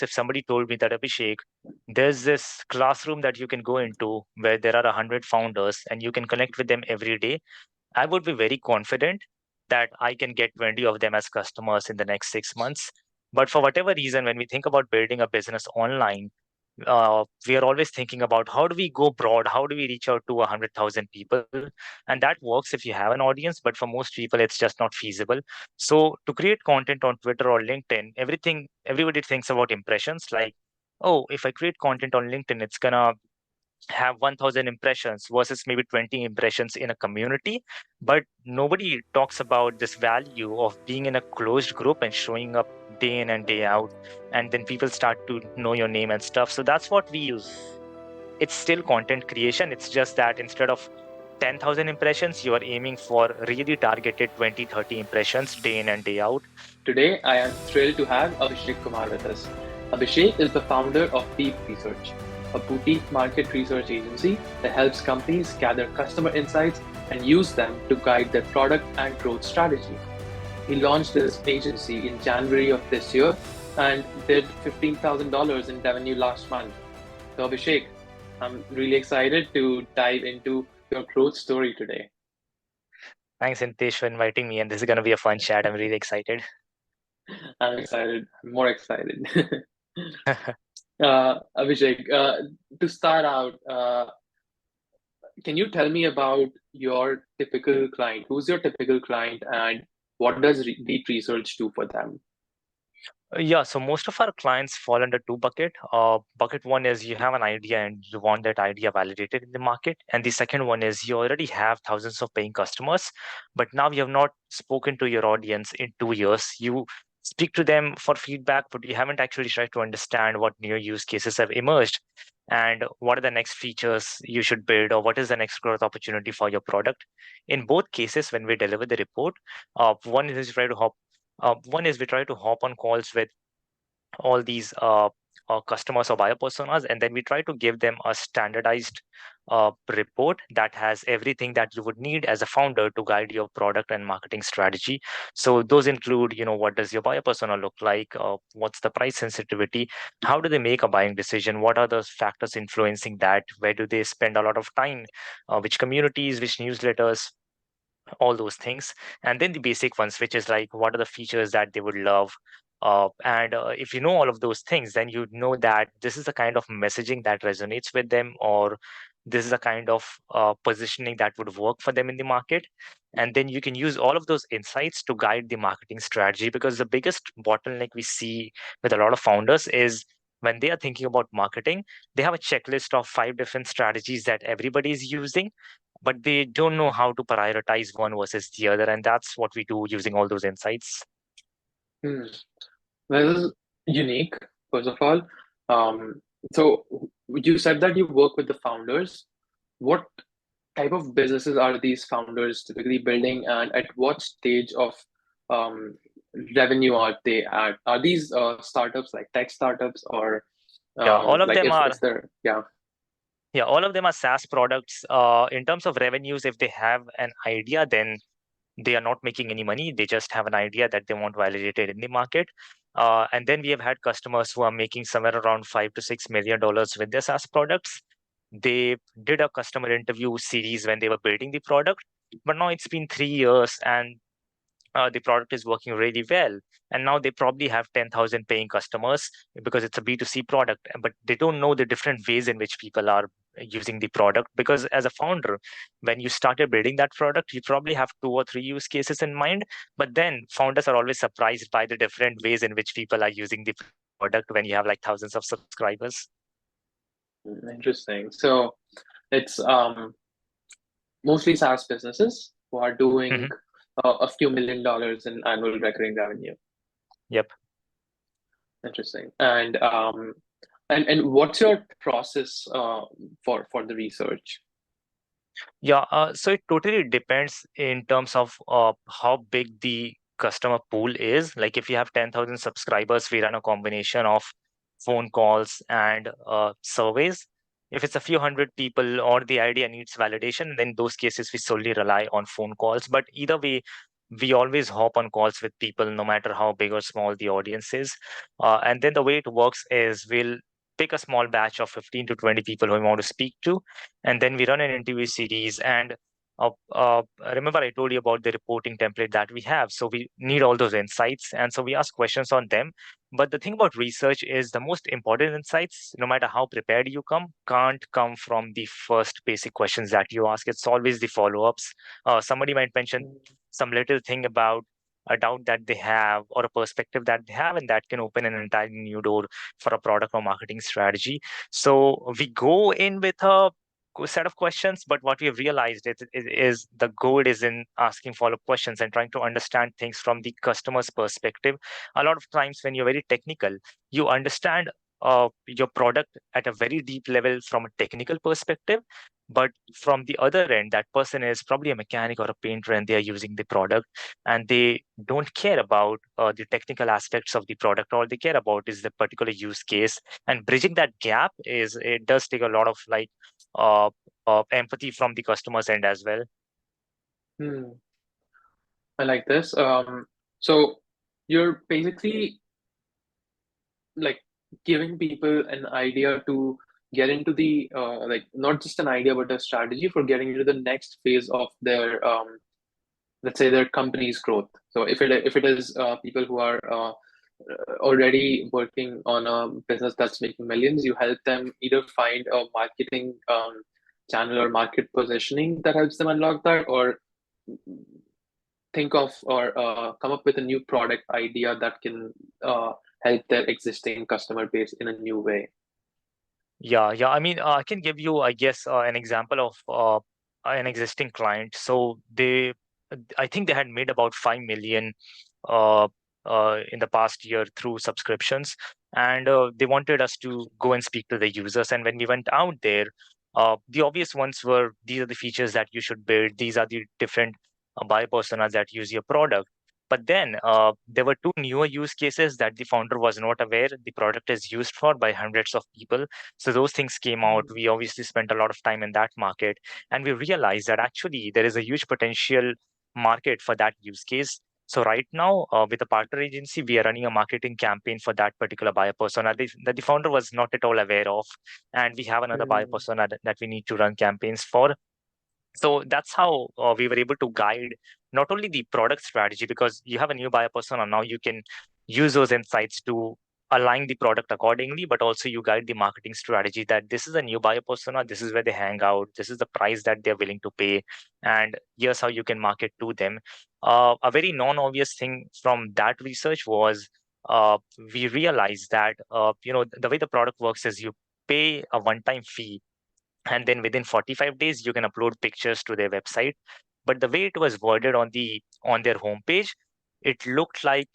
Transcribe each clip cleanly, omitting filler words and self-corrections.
if somebody told me that, Abhishek, there's this classroom that you can go into where there are 100 founders and you can connect with them every day, I would be very confident that I can get 20 of them as customers in the next 6 months. But for whatever reason, when we think about building a business online, we are always thinking about how do we go broad, how do we reach out to 100,000 people, and that works if you have an audience, but for most people it's just not feasible. So to create content on Twitter or LinkedIn, everybody thinks about impressions, like, oh, if I create content on LinkedIn, it's gonna have 1,000 impressions versus maybe 20 impressions in a community. But nobody talks about this value of being in a closed group and showing up day in and day out. And then people start to know your name and stuff. So that's what we use. It's still content creation. It's just that instead of 10,000 impressions, you are aiming for really targeted 20, 30 impressions day in and day out. Today, I am thrilled to have Abhishek Kumar with us. Abhishek is the founder of Deep Research, a boutique market research agency that helps companies gather customer insights and use them to guide their product and growth strategy. He launched this agency in January of this year and did $15,000 in revenue last month. So, Abhishek, I'm really excited to dive into your growth story today. Thanks, Intesh, for inviting me. And this is going to be a fun chat. I'm really excited. I'm excited, I'm more excited. Abhishek, to start out, can you tell me about your typical client? Who's your typical client, and what does Deep Research do for them? Yeah, so most of our clients fall under two bucket. Bucket one is you have an idea and you want that idea validated in the market, and the second one is you already have thousands of paying customers, but now you have not spoken to your audience in 2 years. You speak to them for feedback, but you haven't actually tried to understand what new use cases have emerged and what are the next features you should build or what is the next growth opportunity for your product. In both cases, when we deliver the report, one is we try to hop on calls with all these customers or buyer personas, and then we try to give them a standardized report that has everything that you would need as a founder to guide your product and marketing strategy. So those include, what does your buyer persona look like? What's the price sensitivity? How do they make a buying decision? What are the factors influencing that? Where do they spend a lot of time? Which communities, which newsletters? All those things. And then the basic ones, which is like what are the features that they would love. And if you know all of those things, then you know that this is the kind of messaging that resonates with them, or this is a kind of positioning that would work for them in the market. And then you can use all of those insights to guide the marketing strategy, because the biggest bottleneck we see with a lot of founders is when they are thinking about marketing, they have a checklist of 5 different strategies that everybody is using, but they don't know how to prioritize one versus the other. And that's what we do using all those insights. Hmm. Well, this is unique, first of all. Um, so you said that you work with the founders. What type of businesses are these founders typically building, and at what stage of um, revenue are they at? Are these startups like tech startups, or Yeah, all of like them if are. they're, yeah. Yeah, all of them are SaaS products. In terms of revenues, if they have an idea, then they are not making any money. They just have an idea that they want validated in the market. And then we have had customers who are making somewhere around $5 to $6 million with their SaaS products. They did a customer interview series when they were building the product, but now it's been 3 years and the product is working really well. And now they probably have 10,000 paying customers because it's a B2C product, but they don't know the different ways in which people are using the product. Because as a founder, when you started building that product, you probably have 2 or 3 use cases in mind. But then founders are always surprised by the different ways in which people are using the product when you have like thousands of subscribers. Interesting. So it's mostly SaaS businesses who are doing Hmm. a few $1 million in annual recurring revenue. Yep. Interesting. And what's your process for the research? Yeah, so it totally depends in terms of how big the customer pool is. Like if you have 10,000 subscribers, we run a combination of phone calls and surveys. If it's a few hundred people or the idea needs validation, then in those cases we solely rely on phone calls. But either way, we always hop on calls with people, no matter how big or small the audience is. And then the way it works is we'll pick a small batch of 15 to 20 people who we want to speak to, and then we run an interview series. And remember, I told you about the reporting template that we have. So we need all those insights, and so we ask questions on them. But the thing about research is the most important insights, no matter how prepared you come, can't come from the first basic questions that you ask. It's always the follow-ups. Somebody might mention some little thing about a doubt that they have or a perspective that they have, and that can open an entirely new door for a product or marketing strategy. So we go in with a set of questions, but what we have realized is the goal is in asking follow-up questions and trying to understand things from the customer's perspective. A lot of times when you're very technical, you understand your product at a very deep level from a technical perspective, but from the other end, that person is probably a mechanic or a painter, and they are using the product, and they don't care about the technical aspects of the product. All they care about is the particular use case. And bridging that gap is, it does take a lot of uh, empathy from the customer's end as well. Hmm. I like this. So you're basically like giving people an idea to get into the like not just an idea but a strategy for getting into the next phase of their let's say their company's growth. So if it is people who are already working on a business that's making millions, you help them either find a marketing channel or market positioning that helps them unlock that, or think of or come up with a new product idea that can help their existing customer base in a new way. Yeah. I mean, I can give you, I guess, an example of an existing client. So I think they had made about 5 million uh, in the past year through subscriptions, and they wanted us to go and speak to the users. And when we went out there, the obvious ones were, these are the features that you should build. These are the different buyer personas that use your product. But then there were two newer use cases that the founder was not aware the product is used for by hundreds of people. So those things came out. Mm, We obviously spent a lot of time in that market, and we realized that actually there is a huge potential market for that use case. So right now, with a partner agency, we are running a marketing campaign for that particular buyer persona that the founder was not at all aware of, and we have another buyer mm, persona that we need to run campaigns for. So that's how we were able to guide not only the product strategy, because you have a new buyer persona now, you can use those insights to align the product accordingly, but also you guide the marketing strategy that this is a new buyer persona, this is where they hang out, this is the price that they're willing to pay, and here's how you can market to them. A very non-obvious thing from that research was we realized that the way the product works is you pay a one-time fee, and then within 45 days you can upload pictures to their website. But the way it was worded on their homepage, it looked like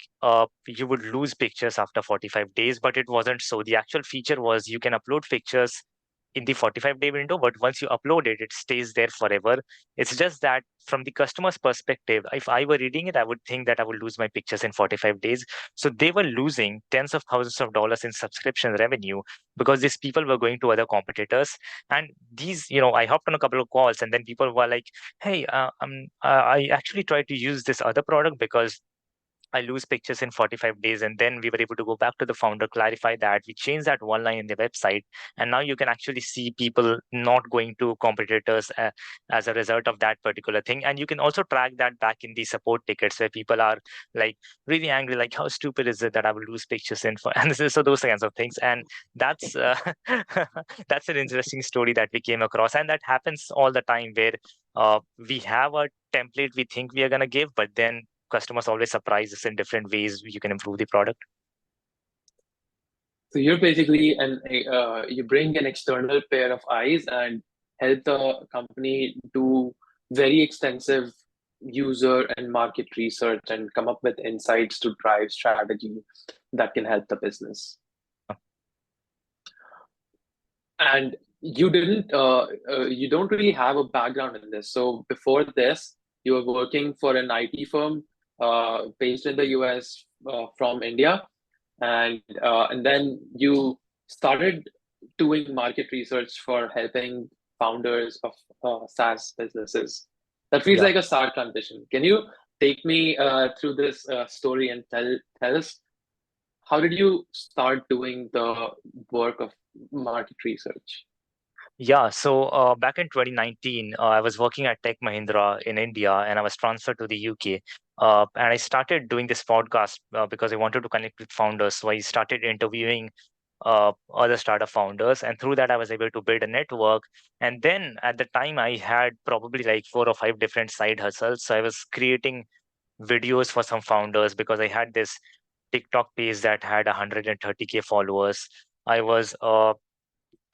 you would lose pictures after 45 days, but it wasn't. So the actual feature was you can upload pictures in the 45-day window, but once you upload it, it stays there forever. It's just that from the customer's perspective, if I were reading it, I would think that I would lose my pictures in 45 days. So they were losing tens of thousands of dollars in subscription revenue because these people were going to other competitors. And these, I hopped on a couple of calls, and then people were like, hey, I actually tried to use this other product because I lose pictures in 45 days. And then we were able to go back to the founder, clarify that. We changed that one line in the website. And now you can actually see people not going to competitors as a result of that particular thing. And you can also track that back in the support tickets where people are like really angry, like, how stupid is it that I will lose pictures in? And so those kinds of things. And that's that's an interesting story that we came across. And that happens all the time where we have a template we think we are going to give, but then customers always surprise us in different ways you can improve the product. so you're basically you bring an external pair of eyes and help the company do very extensive user and market research and come up with insights to drive strategy that can help the business. And you don't really have a background in this. So before this, you were working for an IT firm based in the US from India, and then you started doing market research for helping founders of SaaS businesses. That feels Yeah. like a SaaS transition. Can you take me through this story and tell us how did you start doing the work of market research? Yeah, so back in 2019, I was working at Tech Mahindra in India and I was transferred to the UK. And I started doing this podcast because I wanted to connect with founders. So I started interviewing other startup founders. And through that, I was able to build a network. And then at the time, I had probably like 4 or 5 different side hustles. So I was creating videos for some founders because I had this TikTok page that had 130K followers. I was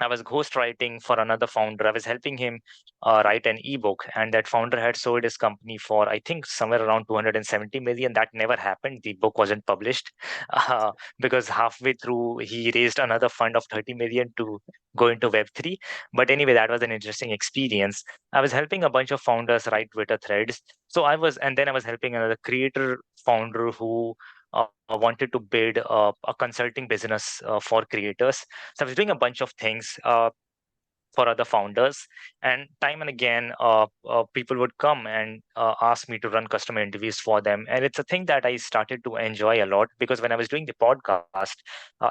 I was ghostwriting for another founder. I was helping him write an ebook, and that founder had sold his company for, I think, somewhere around 270 million. That never happened. The book wasn't published because halfway through he raised another fund of 30 million to go into Web3. But anyway, that was an interesting experience. I was helping a bunch of founders write Twitter threads. And then I was helping another creator founder who wanted to build a consulting business for creators. So I was doing a bunch of things for other founders, and time and again, people would come and ask me to run customer interviews for them. And it's a thing that I started to enjoy a lot because when I was doing the podcast,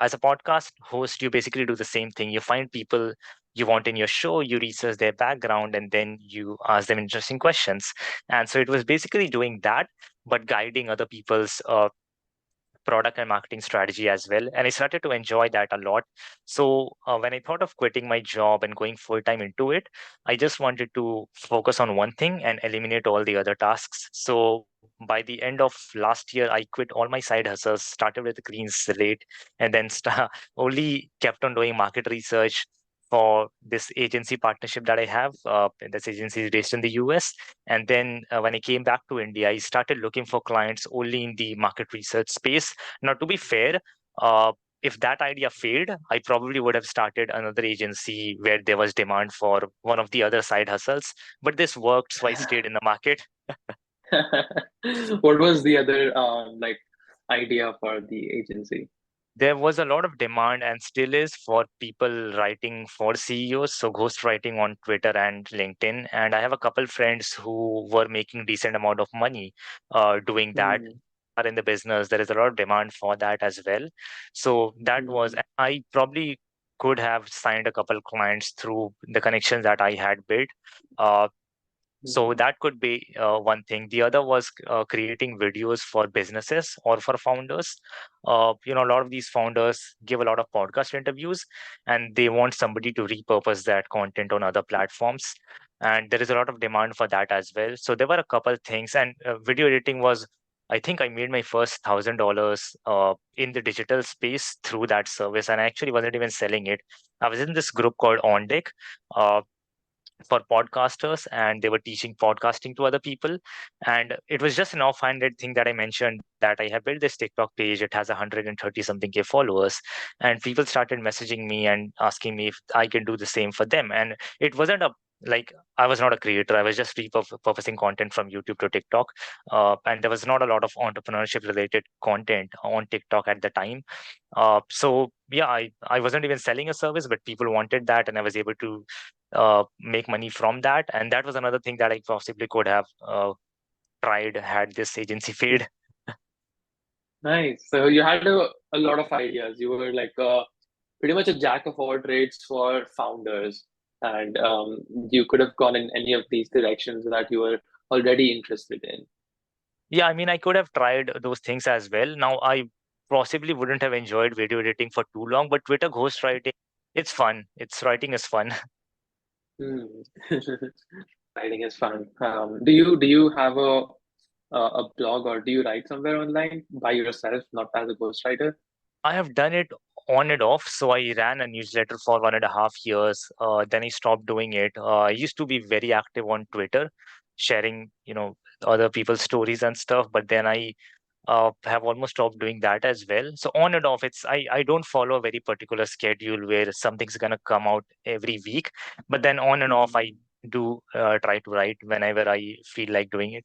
as a podcast host, you basically do the same thing. You find people you want in your show, you research their background, and then you ask them interesting questions. And so it was basically doing that, but guiding other people's product and marketing strategy as well. And I started to enjoy that a lot. So when I thought of quitting my job and going full time into it, I just wanted to focus on one thing and eliminate all the other tasks. So by the end of last year, I quit all my side hustles, started with a clean slate, and then only kept on doing market research for this agency partnership that I have. This agency is based in the US. And then when I came back to India, I started looking for clients only in the market research space. Now, to be fair, uh, if that idea failed, I probably would have started another agency where there was demand for one of the other side hustles. But this worked, so I stayed in the market. What was the other idea for the agency? There was a lot of demand and still is for people writing for CEOs, so ghost writing on Twitter and LinkedIn. And I have a couple friends who were making decent amount of money doing that. Hmm. Are in the business, there is a lot of demand for that as well. So that was, Hmm. I probably could have signed a couple clients through the connections that I had built. Uh, so Hmm. that could be one thing. The other was creating videos for businesses or for founders. A lot of these founders give a lot of podcast interviews, and they want somebody to repurpose that content on other platforms. And there is a lot of demand for that as well. So there were a couple things, and video editing was. I think I made my first $1,000 in the digital space through that service, and I actually wasn't even selling it. I was in this group called On Deck. Uh, for podcasters, and they were teaching podcasting to other people. And it was just an offhanded thing that I mentioned that I have built this TikTok page. It has 130 something K followers, and people started messaging me and asking me if I can do the same for them. And it wasn't a like I was not a creator. I was just repurposing content from YouTube to TikTok, and there was not a lot of entrepreneurship related content on TikTok at the time. So yeah, I wasn't even selling a service, but people wanted that, and I was able to make money from that. And that was another thing that I possibly could have tried had this agency failed. Nice. So you had a lot of ideas. You were like pretty much a jack of all trades for founders, and you could have gone in any of these directions that you were already interested in. Yeah, I mean, I could have tried those things as well. Now, I possibly wouldn't have enjoyed video editing for too long, but Twitter ghostwriting, it's fun. It's writing is fun. Hmm. Writing is fun. Do you have a blog or do you write somewhere online by yourself, not as a ghostwriter? I have done it on and off. So I ran a newsletter for 1.5 years. Then I stopped doing it. I used to be very active on Twitter, sharing, other people's stories and stuff. But then I have almost stopped doing that as well. So on and off, I don't follow a very particular schedule where something's gonna come out every week. But then on and off, I Hmm. do try to write whenever I feel like doing it.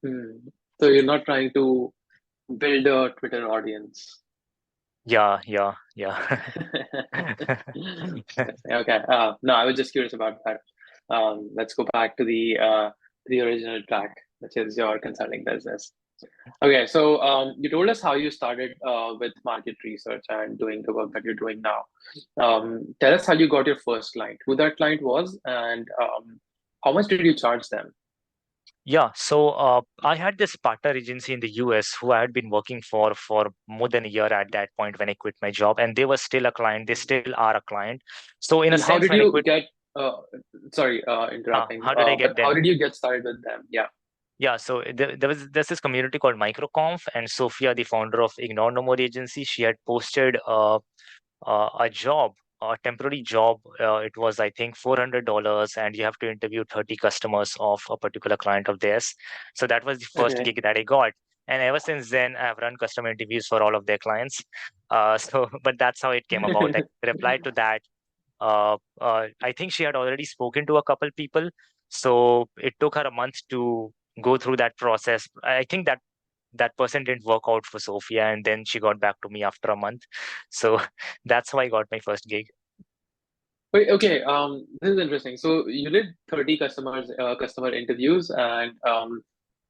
Hmm. So you're not trying to build a Twitter audience. Yeah, yeah, yeah. Okay. No, I was just curious about that. Let's go back to the original track. which is your consulting business. Okay, so you told us how you started with market research and doing the work that you're doing now. Tell us how you got your first client, who that client was, and how much did you charge them? Yeah, so I had this partner agency in the US who I had been working for more than a year at that point when I quit my job, and they were still a client. They still are a client. So in a And how sense, did when I you quit, get? Sorry, interrupting. how did I But get how them? did you get started with them? Yeah. Yeah, so there's this community called MicroConf, and Sophia, the founder of Ignore No More agency, she had posted a job, a temporary job. It was, I think, $400, and you have to interview 30 customers of a particular client of theirs. So that was the first Okay. gig that I got. And ever since then, I've run customer interviews for all of their clients. But that's how it came about. I replied to that. I think she had already spoken to a couple people. So it took her a month to go through that process. I think that person didn't work out for Sophia, and then she got back to me after a month. So that's how I got my first gig. Wait, okay. This is interesting. So you did 30 customer interviews, and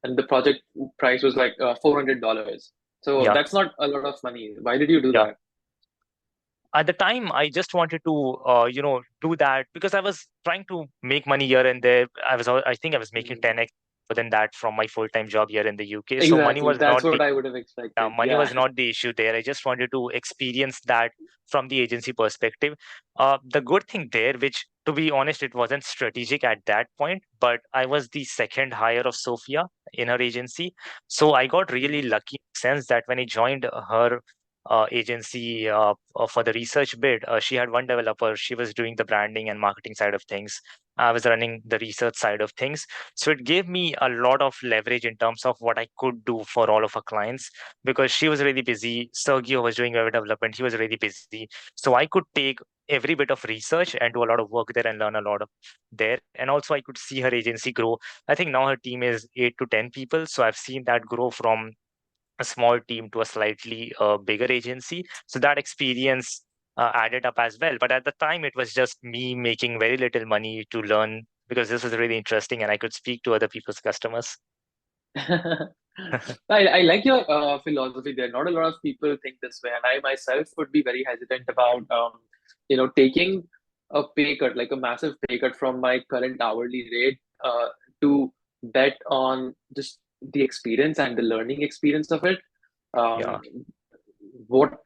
the project price was like $400. So Yeah, that's not a lot of money. Why did you do yeah. that? At the time, I just wanted to, do that because I was trying to make money here and there. I think I was making Mhm. 10x more than that from my full-time job here in the UK. So money Exactly. was That's not what I would have expected. money Yeah. was not the issue there. I just wanted to experience that from the agency perspective. The good thing there, which to be honest, it wasn't strategic at that point, but I was the second hire of Sophia in her agency. So I got really Mhm. lucky in the sense that when I joined her agency for the research bit, she had one developer. She was doing the branding and marketing side of things. I was running the research side of things. So it gave me a lot of leverage in terms of what I could do for all of our clients because she was really busy. Sergio was doing web development. He was really busy. So I could take every bit of research and do a lot of work there and learn a lot of there. And also I could see her agency grow. I think now her team is 8 to 10 people. So I've seen that grow from a small team to a slightly bigger agency. So that experience added up as well. But at the time, it was just me making very little money to learn because this was really interesting and I could speak to other people's customers. I like your philosophy there. Not a lot of people think this way, and I myself would be very hesitant about taking a pay cut, like a massive pay cut from my current hourly rate, to bet on just the experience and the learning experience of it. Yeah. Um, what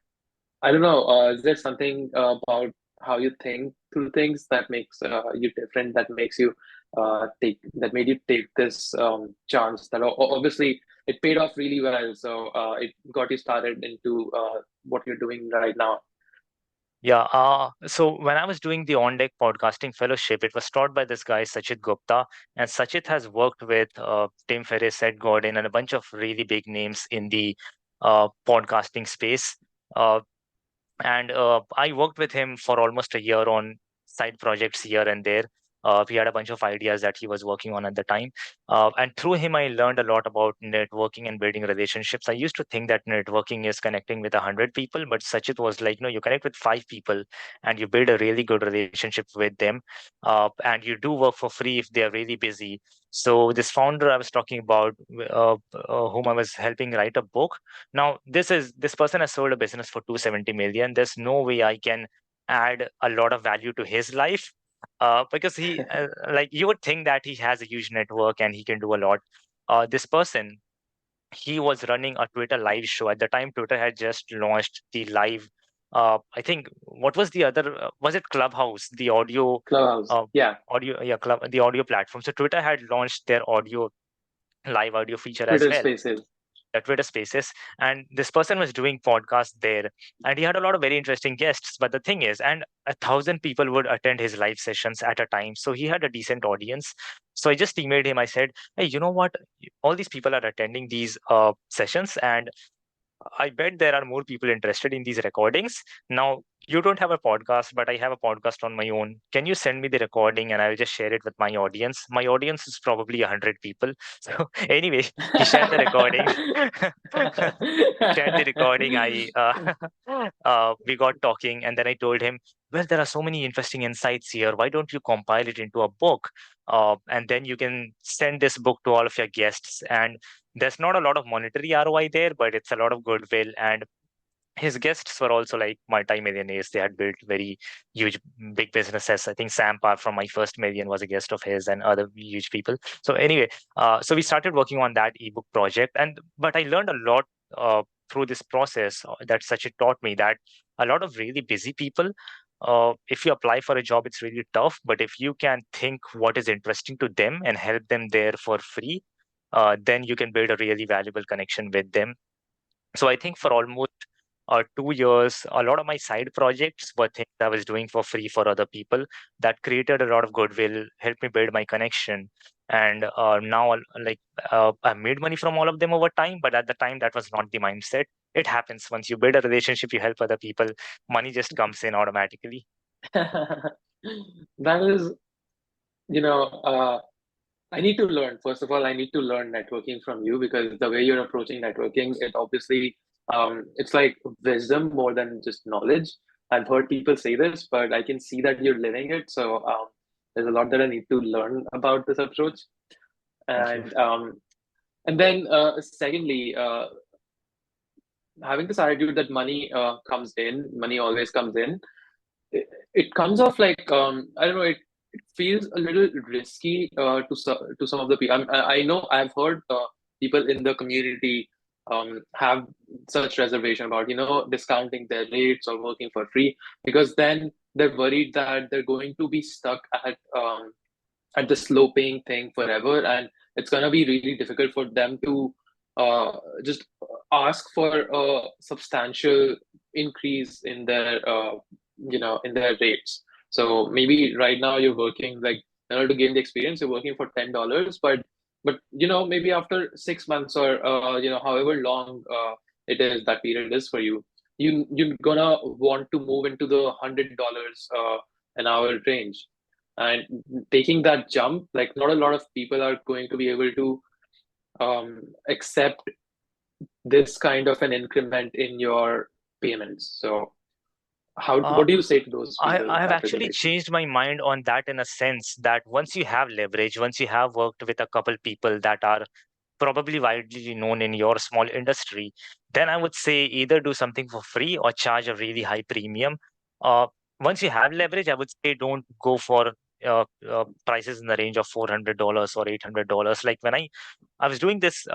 I don't know. Is there something about how you think through things that makes you different? That makes you take that made you take this chance? That obviously it paid off really well. So it got you started into what you're doing right now. Yeah. So when I was doing the On Deck Podcasting Fellowship, it was taught by this guy, Sachit Gupta. And Sachit has worked with Tim Ferriss, Ed Gordon, and a bunch of really big names in the podcasting space. Uh, and I worked with him for almost a year on side projects here and there. We had a bunch of ideas that he was working on at the time, and through him, I learned a lot about networking and building relationships. I used to think that networking is connecting with 100 people, but Sachit was like, no, you connect with 5 people, and you build a really good relationship with them, and you do work for free if they are really busy. So this founder I was talking about, whom I was helping write a book, now, this person has sold a business for 270 million. There's no way I can add a lot of value to his life because like you would think that he has a huge network and he can do a lot. This person, he was running a Twitter live show at the time. Twitter had just launched the live. I think what was the other? Was it Clubhouse? The Clubhouse, uh, yeah, yeah, the audio platform. So Twitter had launched their live audio feature as Twitter well, Spaces. Twitter Spaces, and this person was doing podcasts there, and he had a lot of very interesting guests. But the thing is, and 1,000 people would attend his live sessions at a time, so he had a decent audience. So I just emailed him. I said, "Hey, you know what? All these people are attending these sessions, and I bet there are more people interested in these recordings. Now, you don't have a podcast, but I have a podcast on my own. Can you send me the recording and I'll just share it with my audience? My audience is probably 100 people. So anyway, he shared the recording. Shared the recording. We got talking, and then I told him, well, there are so many interesting insights here. Why don't you compile it into a book? And then you can send this book to all of your guests. And there's not a lot of monetary ROI there, but it's a lot of goodwill. And his guests were also like multi-millionaires. They had built very huge, big businesses. I think Sam Parr from My First Million was a guest of his, and other huge people. So anyway, so we started working on that ebook project, and but I learned a lot through this process that Sachin taught me that a lot of really busy people. If you apply for a job, it's really tough. But if you can think what is interesting to them and help them there for free, then you can build a really valuable connection with them. So I think for almost 2 years, a lot of my side projects were things I was doing for free for other people. That created a lot of goodwill, helped me build my connection. And now, I made money from all of them over time, but at the time, that was not the mindset. It happens once you build a relationship, you help other people, money just comes in automatically. That is, you know, I need to learn. First of all, I need to learn networking from you because the way you're approaching networking, it obviously, it's like wisdom more than just knowledge. I've heard people say this, but I can see that you're living it. So there's a lot that I need to learn about this approach. Thank you. And then secondly, having this attitude that money comes in, money always comes in, it comes off like I don't know. It feels a little risky to some of the people. I know I've heard people in the community have such reservation about discounting their rates or working for free because then they're worried that they're going to be stuck at the slow paying thing forever, and it's gonna be really difficult for them to just ask for a substantial increase in their in their rates. So maybe right now you're working like in order to gain the experience, you're working for $10, but maybe after 6 months or however long it is that period is for you, you're gonna want to move into the $100 an hour range. And taking that jump, like not a lot of people are going to be able to accept this kind of an increment in your payments. So Uh, what do you say to those people I with have that actually reservation? changed my mind on that in a sense that once you have leverage, once you have worked with a couple people that are probably widely known in your small industry, then I would say either do something for free or charge a really high premium. Uh, Once you have leverage, I would say don't go for prices in the range of $400 or $800. Like when I was doing this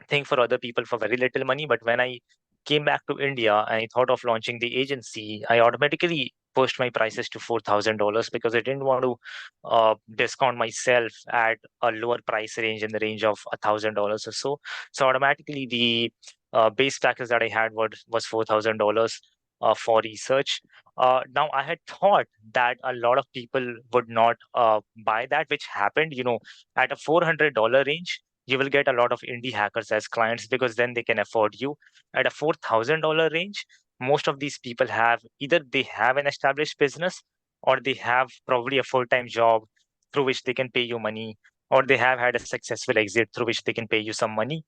thing for other people for very little money. But when I came back to India and I thought of launching the agency, I automatically pushed my prices to $4,000 because I didn't want to discount myself at a lower price range in the range of $1,000 or so. So automatically the base package that I had was $4,000 for research. Now I had thought that a lot of people would not buy that, which happened. At a $400 range, you will get a lot of indie hackers as clients because then they can afford you. At a $4,000 range, most of these people have either they have an established business or they have probably a full-time job through which they can pay you money, or they have had a successful exit through which they can pay you some money.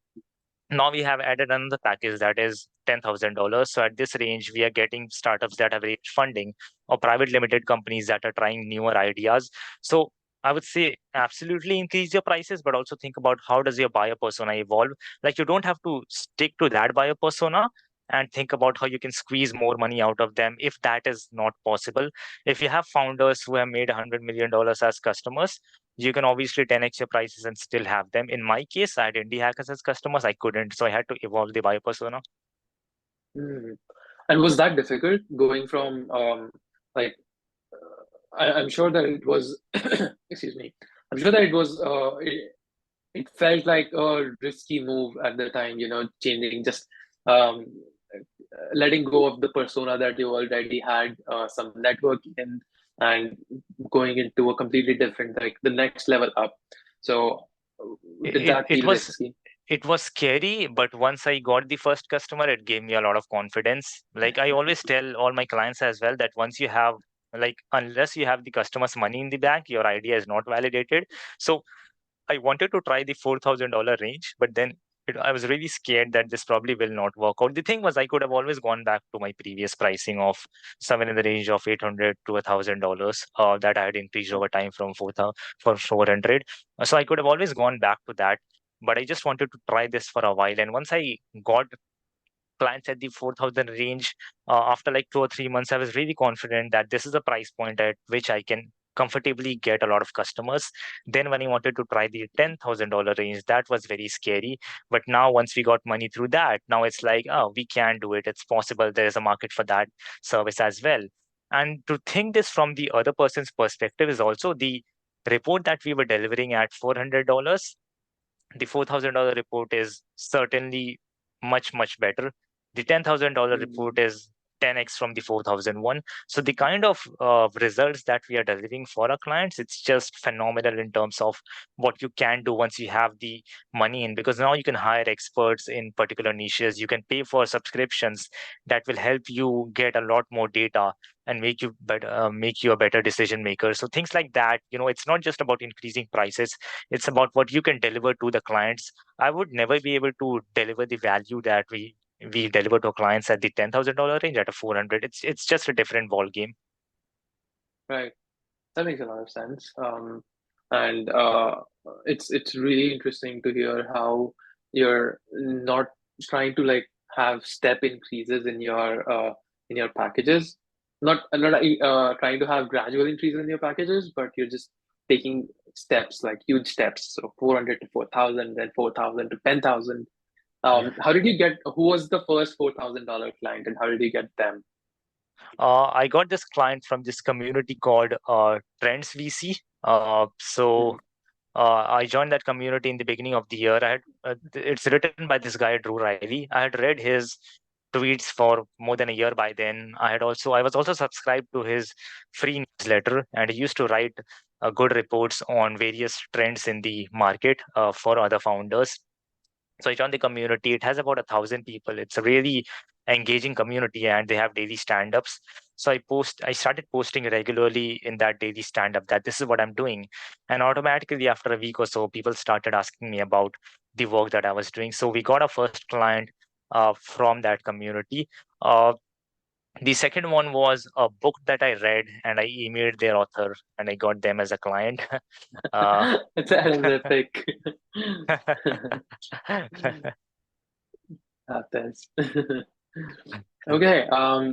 Now we have added another package that is $10,000. So at this range, we are getting startups that have raised funding or private limited companies that are trying newer ideas. So I would say absolutely increase your prices, but also think about how does your buyer persona evolve. Like you don't have to stick to that buyer persona, and think about how you can squeeze more money out of them if that is not possible. If you have founders who have made $100 million as customers, you can obviously 10x your prices and still have them. In my case, I had indie hackers as customers. I couldn't, so I had to evolve the buyer persona. Hmm. And was that difficult going from like I'm sure that it was excuse me. I'm sure that it felt like a risky move at the time, changing just um, letting go of the persona that you already had some network in and going into a completely different, like the next level up. So It, did it, that it feel was risky? It was scary, but once I got the first customer, it gave me a lot of confidence. Like I always tell all my clients as well that once you have, like, unless you have the customer's money in the bank, your idea is not validated. So I wanted to try the $4,000 range, but then I was really scared that this probably will not work out. The thing was, I could have always gone back to my previous pricing of somewhere in the range of 800 to $1,000 that I had increased over time from 4,000 for 400. So I could have always gone back to that, but I just wanted to try this for a while. And once I got clients at the 4,000 range, after like 2 or 3 months, I was really confident that this is a price point at which I can comfortably get a lot of customers. Then when I wanted to try the $10,000 range, that was very scary. But now once we got money through that, now it's like, oh, we can do it. It's possible. There is a market for that service as well. And to think this from the other person's perspective is also the report that we were delivering at $400. The $4,000 report is certainly much better. The $10,000 Mm, report is 10x from the 4,001. So the kind of results that we are delivering for our clients, it's just phenomenal in terms of what you can do once you have the money in, because now you can hire experts in particular niches. You can pay for subscriptions that will help you get a lot more data and make you a better decision maker. So things like that, it's not just about increasing prices, it's about what you can deliver to the clients. I would never be able to deliver the value that we deliver to clients at the $10,000 range at a 400. It's just a different ball game. right. That makes a lot of sense. And it's really interesting to hear how you're not trying to like have step increases in your packages. Not trying to have gradual increases in your packages, but you're just taking steps, like huge steps. So 400 to 4,000, then 4,000 to 10,000. Yeah. How did you get? Who was the first $4,000 client, and how did you get them? I got this client from this community called Trends VC. So Hmm. I joined that community in the beginning of the year. It's written by this guy Drew Riley. I had read his tweets for more than a year by then. I was also subscribed to his free newsletter, and he used to write good reports on various trends in the market for other founders. So I joined the community. It has about 1,000 people. It's a really engaging community, and they have daily stand-ups. So I started posting regularly in that daily stand-up that this is what I'm doing. And automatically after a week or so, people started asking me about the work that I was doing. So we got our first client from that community. Uh, the second one was a book that I read, and I emailed their author, and I got them as a client. uh, That is epic. Happens. Okay,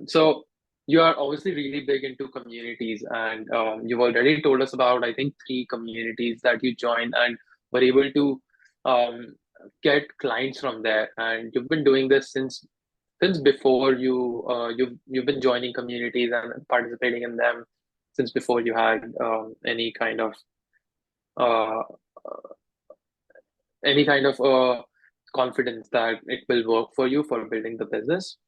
so you are obviously really big into communities, and you've already told us about, I think, three communities that you joined and were able to um, get clients from there. And you've been doing this since before you've been joining communities and participating in them since before you had uh, any kind of confidence that it will work for you for building the business.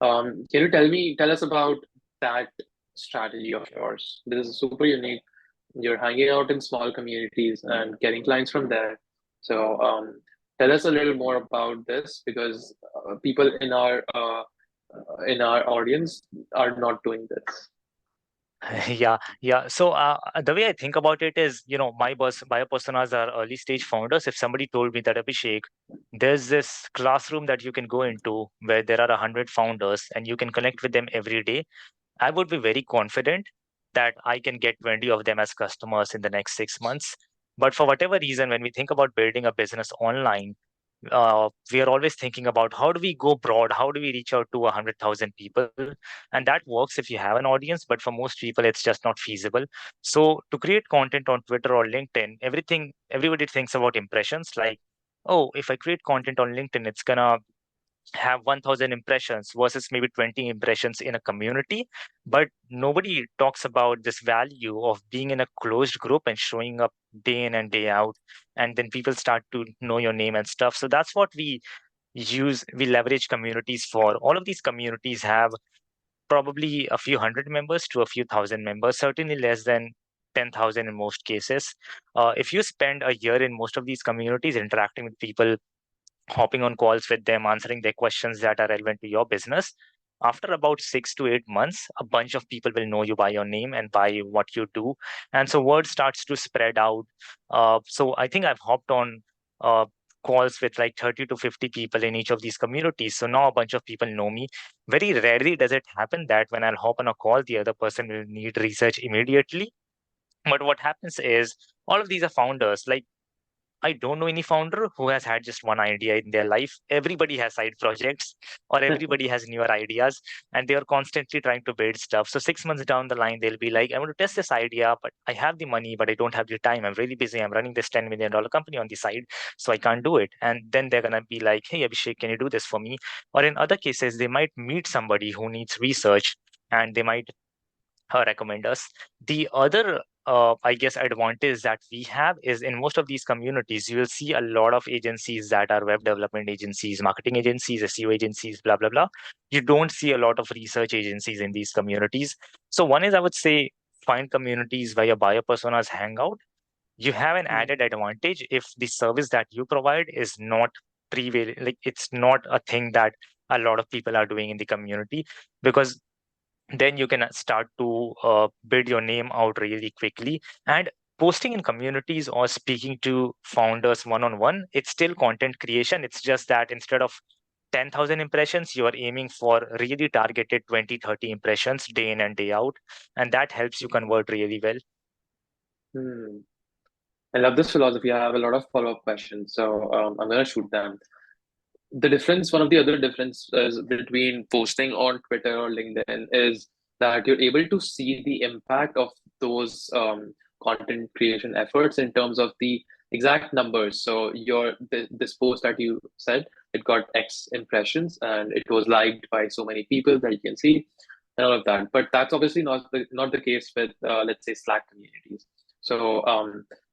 Can you tell us about that strategy of yours? This is super unique. You're hanging out in small communities and getting clients from there. So, tell us a little more about this because people in our audience are not doing this. Yeah. So the way I think about it is, my buyer personas are early stage founders. If somebody told me that, Abhishek, there's this classroom that you can go into where there are 100 founders and you can connect with them every day, I would be very confident that I can get 20 of them as customers in the next 6 months. But for whatever reason, when we think about building a business online, we are always thinking about how do we go broad, how do we reach out to 100,000 people, and that works if you have an audience, but for most people it's just not feasible. So to create content on Twitter or LinkedIn, everybody thinks about impressions, like, oh, if I create content on LinkedIn, it's gonna have 1,000 impressions versus maybe 20 impressions in a community. But nobody talks about this value of being in a closed group and showing up day in and day out. And then people start to know your name and stuff. So that's what we leverage communities for. All of these communities have probably a few hundred members to a few thousand members, certainly less than 10,000 in most cases. If you spend a year in most of these communities interacting with people hopping on calls with them, answering their questions that are relevant to your business. After about 6 to 8 months, a bunch of people will know you by your name and by what you do. And so word starts to spread out. So I think I've hopped on uh, calls with like 30 to 50 people in each of these communities. So now a bunch of people know me. Very rarely does it happen that when I'll hop on a call, the other person will need research immediately. But what happens is all of these are founders. Like, I don't know any founder who has had just one idea in their life. Everybody has side projects or everybody has newer ideas and they are constantly trying to build stuff. So 6 months down the line, they'll be like, I want to test this idea, but I have the money, but I don't have the time. I'm really busy. I'm running this $10 million company on the side, so I can't do it. And then they're going to be like, hey, Abhishek, can you do this for me? Or in other cases, they might meet somebody who needs research and they might recommend us. The other, I guess, advantage that we have is in most of these communities, you will see a lot of agencies that are web development agencies, marketing agencies, SEO agencies, blah, blah, blah. You don't see a lot of research agencies in these communities. So, one is, I would say, find communities where your buyer personas hang out. You have an Mm, added advantage if the service that you provide is not prevalent, like it's not a thing that a lot of people are doing in the community, because then you can start to build your name out really quickly. And posting in communities or speaking to founders one on one, it's still content creation. It's just that instead of 10,000 impressions, you are aiming for really targeted 20, 30 impressions day in and day out. And that helps you convert really well. mm. I love this philosophy. I have a lot of follow-up questions, so I'm gonna shoot them. The difference, one of the other differences between posting on Twitter or LinkedIn is that you're able to see the impact of those content creation efforts in terms of the exact numbers. So this post that you said, it got X impressions and it was liked by so many people that you can see and all of that. But that's obviously not the case with let's say Slack communities. So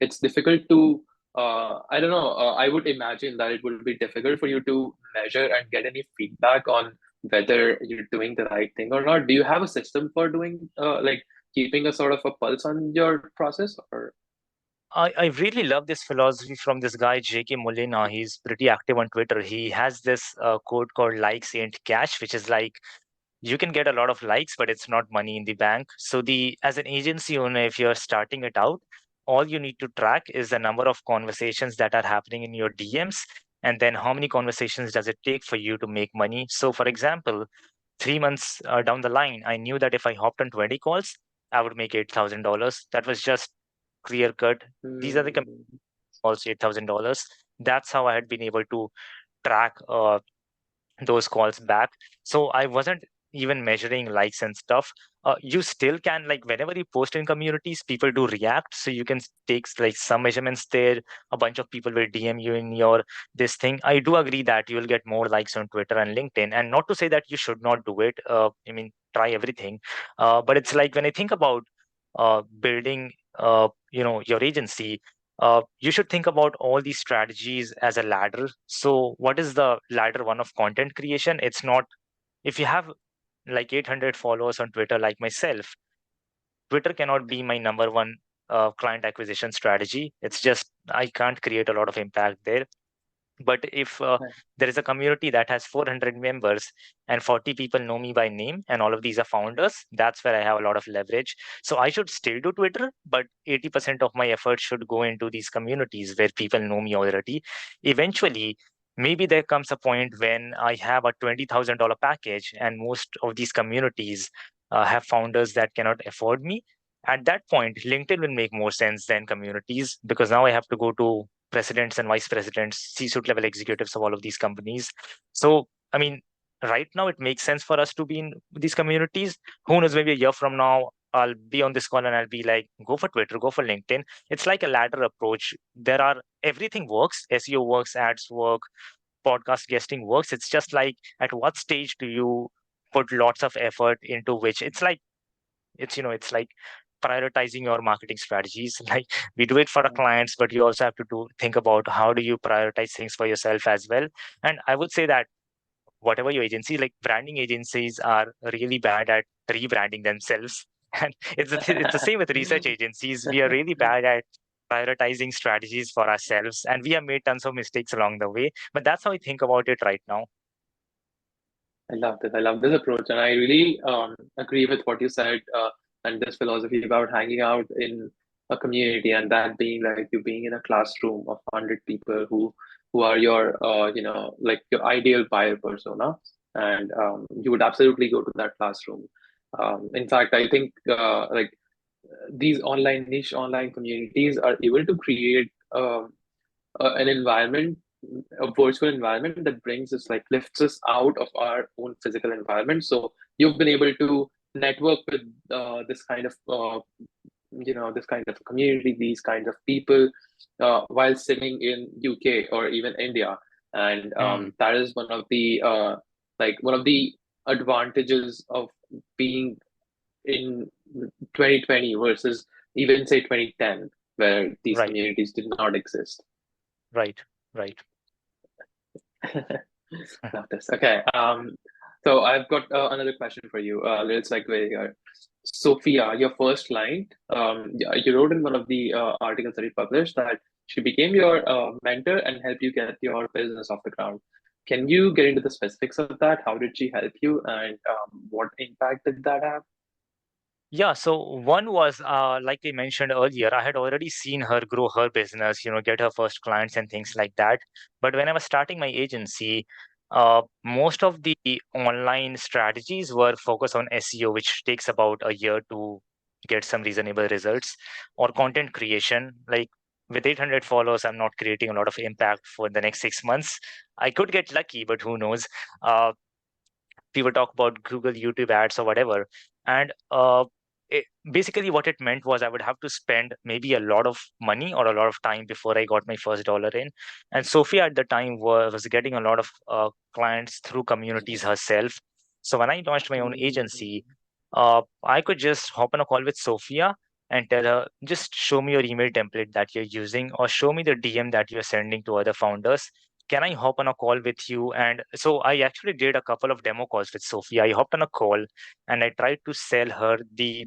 it's difficult to I don't know. I would imagine that it would be difficult for you to measure and get any feedback on whether you're doing the right thing or not. Do you have a system for doing like keeping a sort of a pulse on your process or? I really love this philosophy from this guy, JK Molina. He's pretty active on Twitter. He has this quote called likes ain't cash, which is like, you can get a lot of likes, but it's not money in the bank. So the as an agency owner, if you're starting it out, all you need to track is the number of conversations that are happening in your DMs, and then how many conversations does it take for you to make money. So, for example, 3 months down the line, I knew that if I hopped on 20 calls, I would make $8,000. That was just clear cut. These are the Hmm. calls, $8,000. That's how I had been able to track those calls back. So I wasn't even measuring likes and stuff. You still can, like, whenever you post in communities, people do react. So you can take like some measurements there. A bunch of people will DM you in your this thing. I do agree that you will get more likes on Twitter and LinkedIn. And not to say that you should not do it. I mean, try everything. But it's like when I think about building, your agency, you should think about all these strategies as a ladder. So, what is the ladder one of content creation? It's not, if you have like 800 followers on Twitter, like myself, Twitter cannot be my number one client acquisition strategy. It's just, I can't create a lot of impact there. But if there is a community that has 400 members and 40 people know me by name, and all of these are founders, that's where I have a lot of leverage. So I should still do Twitter, but 80% of my effort should go into these communities where people know me already. Eventually, maybe there comes a point when I have a $20,000 package, and most of these communities have founders that cannot afford me. At that point, LinkedIn will make more sense than communities, because now I have to go to presidents and vice presidents, C-suite level executives of all of these companies. So, I mean, right now it makes sense for us to be in these communities. Who knows, maybe a year from now, I'll be on this call and I'll be like, go for Twitter, go for LinkedIn. It's like a ladder approach. Everything works. SEO works, ads work, podcast guesting works. It's just like, at what stage do you put lots of effort into which? It's like prioritizing your marketing strategies. Like, we do it for our clients, but you also have to think about how do you prioritize things for yourself as well. And I would say that whatever your agency, like branding agencies are really bad at rebranding themselves. And it's the same with research agencies. We are really bad at prioritizing strategies for ourselves, and we have made tons of mistakes along the way. But that's how I think about it right now. I love this. I love this approach, and I really agree with what you said, and this philosophy about hanging out in a community, and that being like you being in a classroom of 100 people who are your like your ideal buyer persona, and you would absolutely go to that classroom. In fact, I think these online niche online communities are able to create an environment, a virtual environment that brings us like lifts us out of our own physical environment. So you've been able to network with this kind of this kind of community, these kinds of people, while sitting in UK or even India, and Hmm. that is one of the advantages of being in 2020 versus even say 2010, where these Right, communities did not exist. right, right. Love this. Okay. So I've got another question for you. Little segue here. Sophia, your first client, you wrote in one of the articles that you published that she became your mentor and helped you get your business off the ground. Can you get into the specifics of that? How did she help you, and what impact did that have? Yeah, so one was like I mentioned earlier, I had already seen her grow her business, get her first clients and things like that. But when I was starting my agency, most of the online strategies were focused on SEO, which takes about a year to get some reasonable results, or content creation. Like with 800 followers, I'm not creating a lot of impact for the next 6 months. I could get lucky, but who knows? Uh, People talk about Google, YouTube ads, or whatever. And it, basically, what it meant was I would have to spend maybe a lot of money or a lot of time before I got my first dollar in. And Sophia at the time was getting a lot of clients through communities herself. So when I launched my own agency, I could just hop on a call with Sophia and tell her, just show me your email template that you're using, or show me the DM that you're sending to other founders. Can I hop on a call with you? And so I actually did a couple of demo calls with Sophia. I hopped on a call and I tried to sell her the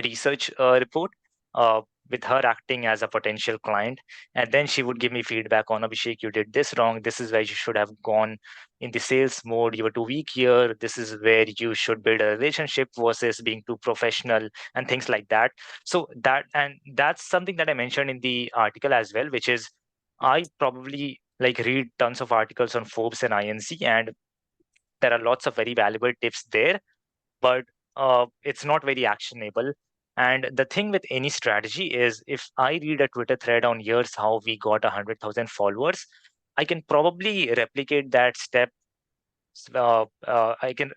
research report, uh, with her acting as a potential client. And then she would give me feedback on, Abhishek, you did this wrong. This is where you should have gone in the sales mode. You were too weak here. This is where you should build a relationship versus being too professional and things like that. So that's something that I mentioned in the article as well, which is I probably like read tons of articles on Forbes and INC, and there are lots of very valuable tips there, but it's not very actionable. And the thing with any strategy is if I read a Twitter thread on years how we got 100,000 followers, I can probably replicate that step. I can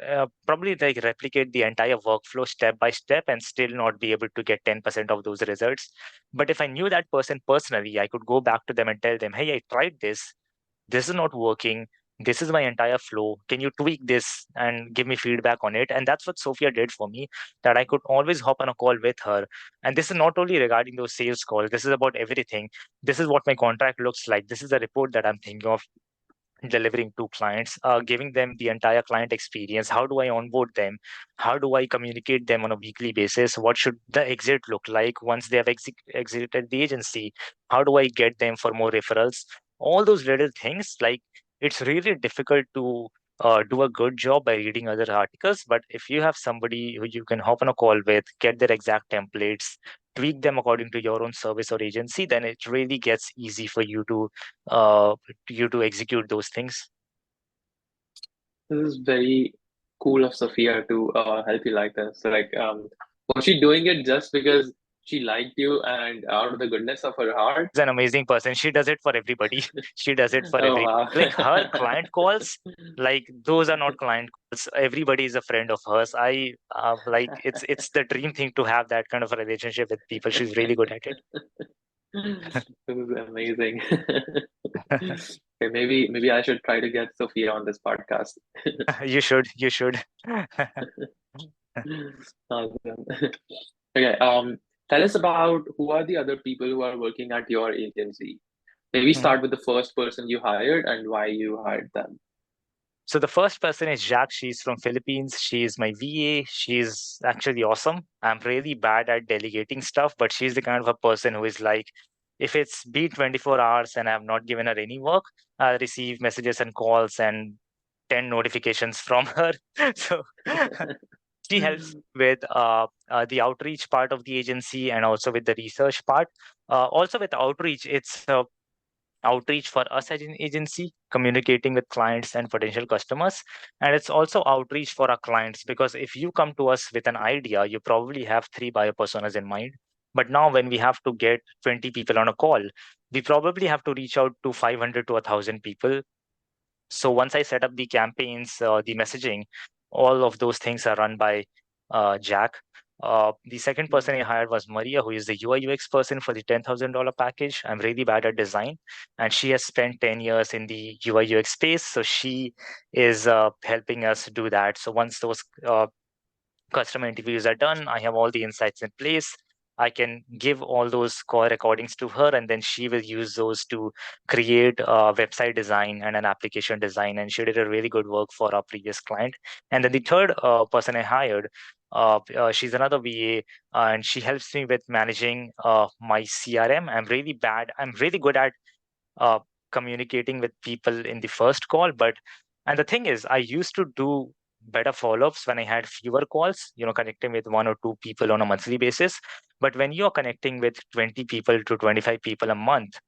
probably like replicate the entire workflow step by step and still not be able to get 10% of those results. But if I knew that person personally, I could go back to them and tell them, hey, I tried this is not working. This is my entire flow. Can you tweak this and give me feedback on it? And that's what Sophia did for me, that I could always hop on a call with her. And this is not only regarding those sales calls, this is about everything. This is what my contract looks like. This is the report that I'm thinking of delivering to clients, giving them the entire client experience. How do I onboard them? How do I communicate them on a weekly basis? What should the exit look like once they have exited the agency? How do I get them for more referrals? All those little things, like it's really difficult to do a good job by reading other articles. But if you have somebody who you can hop on a call with, get their exact templates, tweak them according to your own service or agency, then it really gets easy for uh, you to execute those things. This is very cool of Sophia to help you like this. So, like, was she doing it just because she liked you and out of the goodness of her heart? She's an amazing person. She does it for everybody. She does it for Oh everybody. wow. Like her client calls, like those are not client calls. Everybody is a friend of hers. I like it's the dream thing to have that kind of a relationship with people. She's really good at it. This is amazing. Okay, maybe I should try to get Sophia on this podcast. You should. You should. Awesome. Okay, tell us about who are the other people who are working at your agency. Maybe Mhm. start with the first person you hired and why you hired them. So the first person is Jack. She's from Philippines. She's my VA. She's actually awesome. I'm really bad at delegating stuff, but she's the kind of a person who is like, if it's been 24 hours and I've not given her any work, I'll receive messages and calls and 10 notifications from her. So she helps with the outreach part of the agency and also with the research part. Also with outreach, it's outreach for us as an agency, communicating with clients and potential customers. And it's also outreach for our clients because if you come to us with an idea, you probably have three buyer personas in mind. But now, when we have to get 20 people on a call, we probably have to reach out to 500 to 1,000 people. So once I set up the campaigns, the messaging, all of those things are run by Jack. The second person I hired was Maria, who is the UI UX person for the $10,000 package. I'm really bad at design, and she has spent 10 years in the UI UX space. So she is helping us do that. So once those customer interviews are done, I have all the insights in place. I can give all those call recordings to her, and then she will use those to create a website design and an application design. And she did a really good work for our previous client. And then the third person I hired, she's another VA, and she helps me with managing my CRM. I'm really good at uh, communicating with people in the first call. But and the thing is, I used to do better follow-ups when I had fewer calls, connecting with one or two people on a monthly basis. But when you're connecting with 20 people to 25 people a month,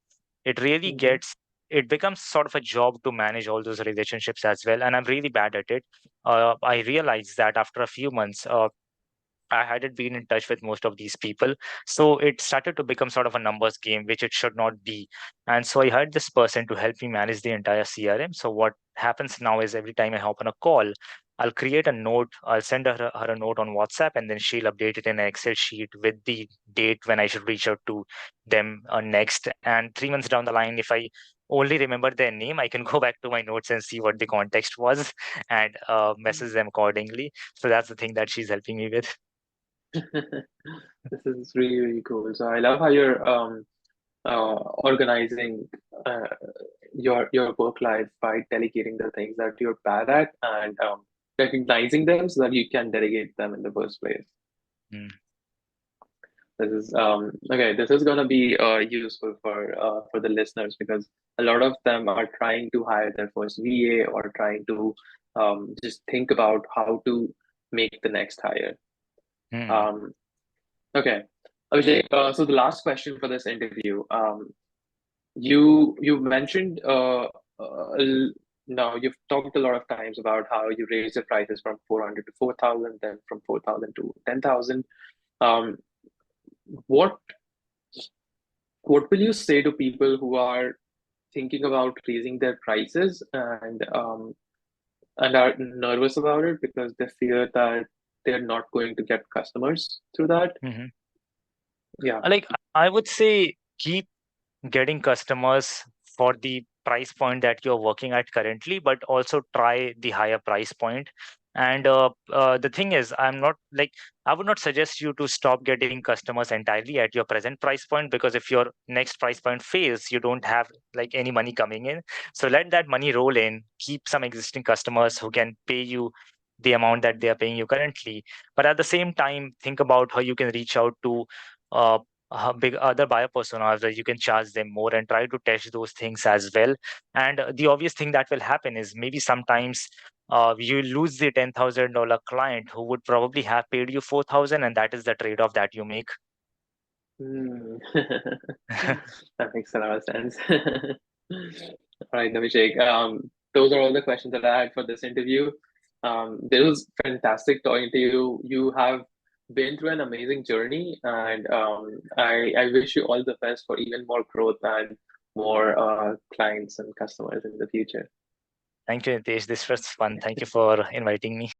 it really Mhm. gets it becomes sort of a job to manage all those relationships as well. And I'm really bad at it. I realized that after a few months, I hadn't been in touch with most of these people. So it started to become sort of a numbers game, which it should not be. And so I hired this person to help me manage the entire CRM. So what happens now is every time I hop on a call, I'll create a note, I'll send her a note on WhatsApp, and then she'll update it in an Excel sheet with the date when I should reach out to them next. And 3 months down the line, if I only remember their name, I can go back to my notes and see what the context was and message them accordingly. So that's the thing that she's helping me with. This is really, really cool. So I love how you're organizing uh, your work life by delegating the things that you're bad at and recognizing them so that you can delegate them in the first place. Mm. This is okay. This is gonna be useful for the listeners because a lot of them are trying to hire their first VA or trying to just think about how to make the next hire. Mm. Um, okay, Abhishek. So the last question for this interview. You mentioned now you've talked a lot of times about how you raised the prices from 400 to 4,000, then from 4,000 to 10,000. Um, what what will you say to people who are thinking about raising their prices and are nervous about it because they fear that they're not going to get customers through that? Mhm. Yeah. Like I would say, keep getting customers for the price point that you're working at currently, but also try the higher price point. And the thing is, I would not suggest you to stop getting customers entirely at your present price point because if your next price point fails, you don't have like any money coming in. So let that money roll in, keep some existing customers who can pay you the amount that they are paying you currently. But at the same time, think about how you can reach out to uh, big other buyer personas where you can charge them more and try to test those things as well. And the obvious thing that will happen is maybe sometimes you lose the $10,000 client who would probably have paid you 4,000, and that is the trade-off that you make. Hmm. That makes a lot of sense. All right, Abhishek. Those are all the questions that I had for this interview. It was fantastic talking to you. You have been through an amazing journey, and I wish you all the best for even more growth and more clients and customers in the future. Thank you, Nitesh. This was fun. Thank you for inviting me.